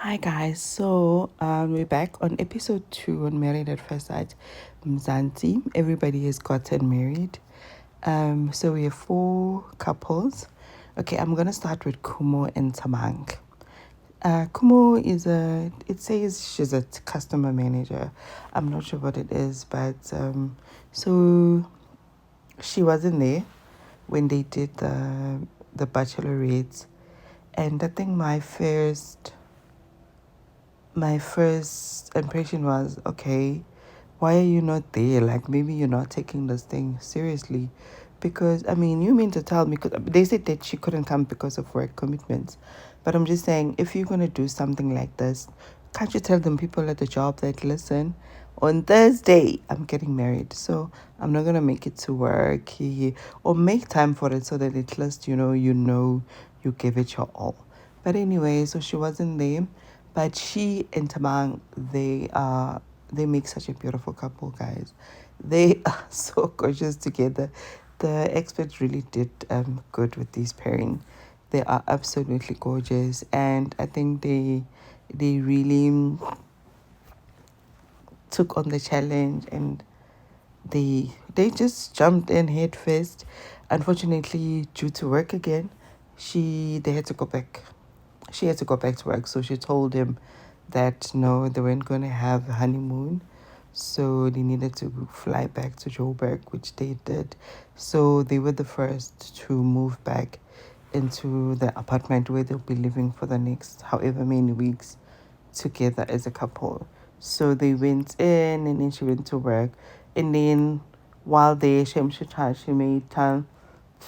Hi guys, we're back on episode 2 on Married at First Sight. Mzansi, everybody has gotten married. So we have 4 couples. Okay, I'm gonna start with Kumo and Tamang. Kumo it says she's a customer manager. I'm not sure what it is, but so she wasn't there when they did the bachelorette, and I think my first impression was, okay, why are you not there? Like, maybe you're not taking this thing seriously. Because, I mean, you mean to tell me, because they said that she couldn't come because of work commitments. But I'm just saying, if you're going to do something like this, can't you tell them people at the job that, listen, on Thursday, I'm getting married. So I'm not going to make it to work here, or make time for it so that at least, you give it your all. But anyway, so she wasn't there. But she and Tamang, they make such a beautiful couple, guys. They are so gorgeous together. The experts really did good with this pairing. They are absolutely gorgeous, and I think they really took on the challenge, and they just jumped in head first. Unfortunately, due to work again, they had to go back. She had to go back to work, so she told him that no, they weren't going to have a honeymoon, so they needed to fly back to Joburg, which they did. So they were the first to move back into the apartment where they'll be living for the next however many weeks together as a couple. So they went in, and then she went to work, and then while there, she made time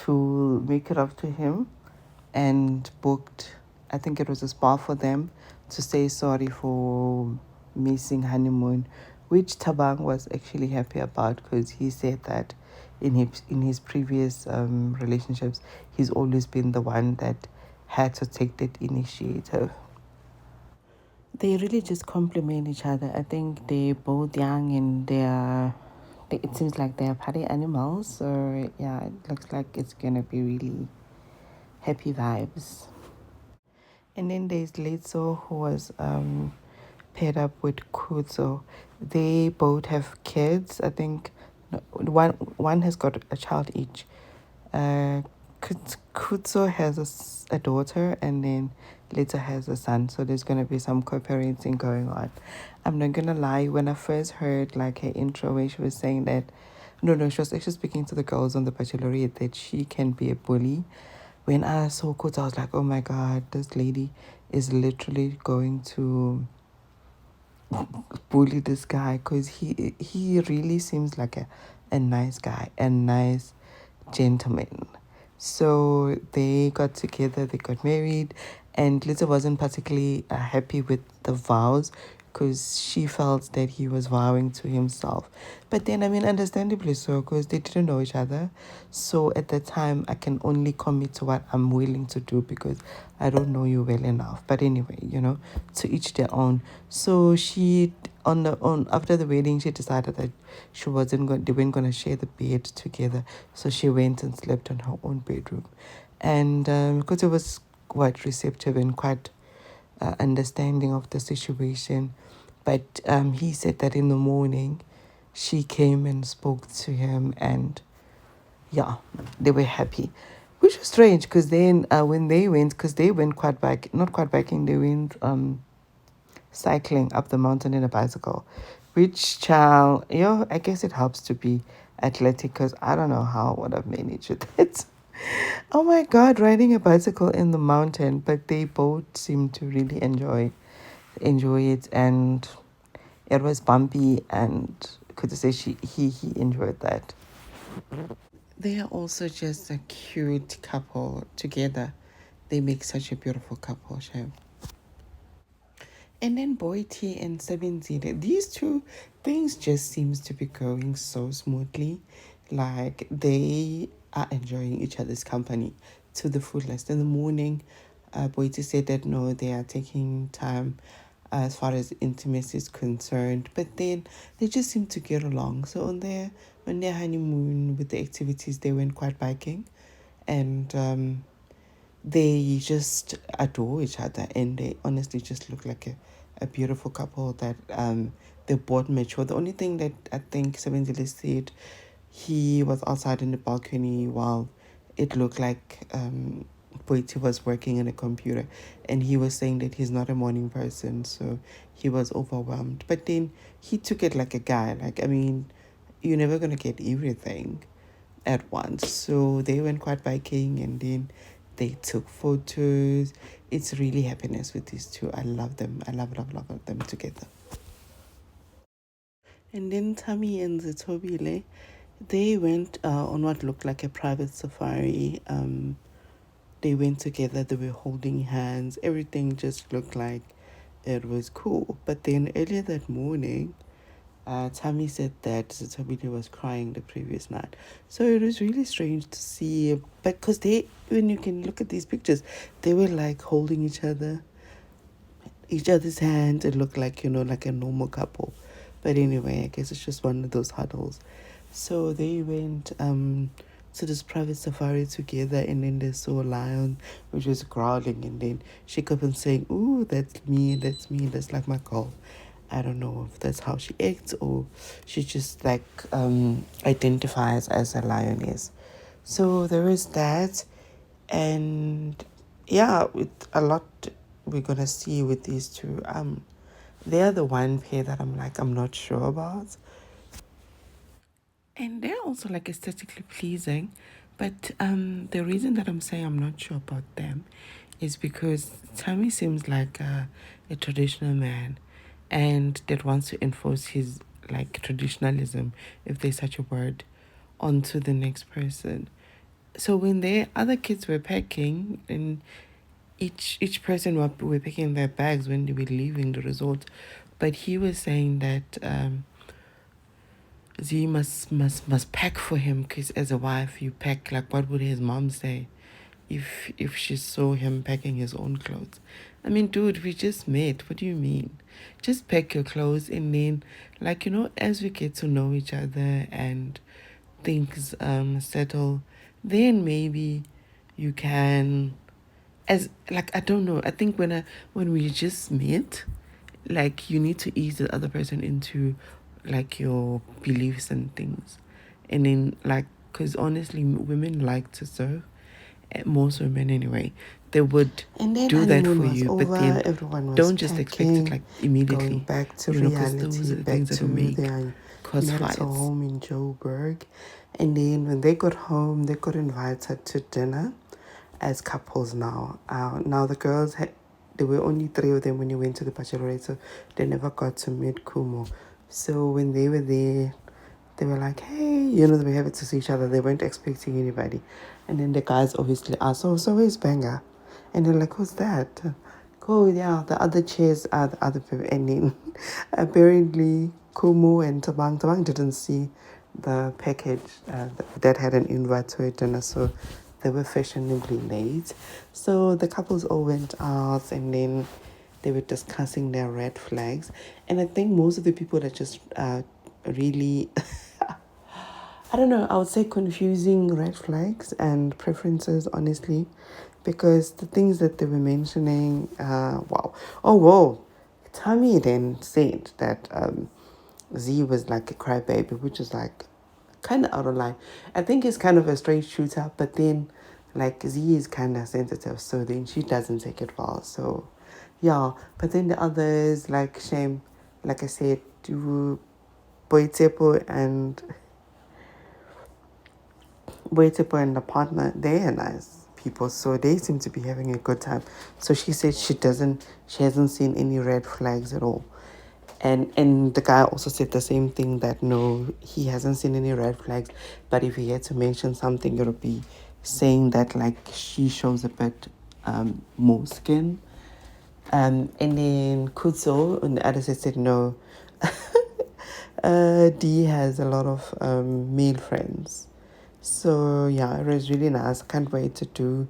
to make it up to him and booked, I think it was a spa for them, to say sorry for missing honeymoon, which Tabang was actually happy about, because he said that in his previous relationships, he's always been the one that had to take that initiative. They really just complement each other. I think they're both young, and it seems like they're party animals. So yeah, it looks like it's gonna be really happy vibes. And then there's Litso, who was paired up with Kuzo. They both have kids. I think no, one has got a child each. Uh, Kuzo has a daughter, and then Litso has a son. So there's gonna be some co-parenting going on. I'm not gonna lie. When I first heard like her intro, where she was saying that, no, she was actually speaking to the girls on the Bachelorette, that she can be a bully. When I saw Kuzo, I was like, oh my god, this lady is literally going to bully this guy, because he really seems like a nice guy, a nice gentleman. So they got together, they got married, and Lisa wasn't particularly happy with the vows, because she felt that he was vowing to himself. But then, I mean, understandably so, because they didn't know each other. So at that time, I can only commit to what I'm willing to do, because I don't know you well enough. But anyway, to each their own. So she on after the wedding, she decided that they weren't gonna share the bed together. So she went and slept in her own bedroom, and because it was quite receptive and quite understanding of the situation. But he said that in the morning, she came and spoke to him, and yeah, they were happy, which was strange, because then when they went, because they went not quite biking, they went cycling up the mountain in a bicycle, which child, I guess it helps to be athletic, because I don't know how I would have managed with it. Oh my god, riding a bicycle in the mountain, but they both seemed to really enjoy it, and it was bumpy, and could say he enjoyed that. They are also just a cute couple together. They make such a beautiful couple, Chef. And then Boy T and 17, these two things just seems to be going so smoothly. Like, they are enjoying each other's company to the fullest. In the morning, Boy T said that no, they are taking time as far as intimacy is concerned. But then they just seem to get along. So on their honeymoon, with the activities, they went quite biking, and they just adore each other, and they honestly just look like a beautiful couple that they're both mature. The only thing that I think Sebenzile said, he was outside in the balcony while it looked like Boiti was working in a computer, and he was saying that he's not a morning person, so he was overwhelmed. But then he took it like a guy. Like, I mean, you're never gonna get everything at once. So they went quite biking, and then they took photos. It's really happiness with these two. I love them. I love them together. And then Tammy and Zitobile, they went on what looked like a private safari. They went together. They were holding hands. Everything just looked like it was cool. But then earlier that morning, Tammy said that Zitobile was crying the previous night. So it was really strange to see, because when you can look at these pictures, they were like holding each other's hands. It looked like, like a normal couple. But anyway, I guess it's just one of those huddles. So they went to this private safari together, and then they saw a lion which was growling, and then she kept on saying, "Ooh, that's me, that's like my girl." I don't know if that's how she acts, or she just like identifies as a lioness. So there is that, and yeah, with a lot we're gonna see with these two. They're the one pair that I'm not sure about, and they're also like aesthetically pleasing. But the reason that I'm saying I'm not sure about them is because Tammy seems like a traditional man, and that wants to enforce his like traditionalism, if there's such a word, onto the next person. So when the other kids were packing, and each person were packing their bags when they were leaving the resort, but he was saying that Z must pack for him, because as a wife you pack. Like, what would his mom say if she saw him packing his own clothes? I mean, dude, we just met. What do you mean? Just pack your clothes, and then, like, as we get to know each other and things settle, then maybe you can, as like, I don't know. I think when we just met, like, you need to ease the other person into like your beliefs and things, and then like, because honestly women like to serve, most women anyway, they would And then do that honeymoon for was you, but over, then everyone was don't just expect it packing, like going immediately, back to because those reality, are the back things that will to make their cause marital fights. home in Joburg. And then when they got home, they got invited to dinner as couples now. Now the girls there were only three of them when you went to the bachelorette, so they never got to meet Kumo. So when they were there, they were like, hey, they were happy to see each other. They weren't expecting anybody. And then the guys obviously asked, so where's Banger? And they're like, who's that? Oh, yeah, the other chairs are the other people. And then apparently Kumu and Tabang didn't see the package that had an invite to a dinner. So they were fashionably late. So the couples all went out, and then they were discussing their red flags. And I think most of the people that just really I don't know, I would say confusing red flags and preferences, honestly, because the things that they were mentioning, wow. Oh, whoa. Tammy then said that Z was like a crybaby, which is like kind of out of line. I think he's kind of a straight shooter, but then like Z is kind of sensitive, so then she doesn't take it well. So, yeah. But then the others, like Shame, like I said, do Boitepo and Waitable and the partner, they are nice people, so they seem to be having a good time. So she said she hasn't seen any red flags at all. And the guy also said the same thing, that no, he hasn't seen any red flags, but if he had to mention something, it would be saying that like she shows a bit more skin. And then Kuzo on the other side said no. D has a lot of male friends. So yeah, it was really nice. Can't wait to do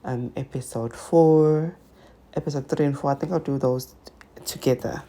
episode 4, episode 3 and 4. I think I'll do those together.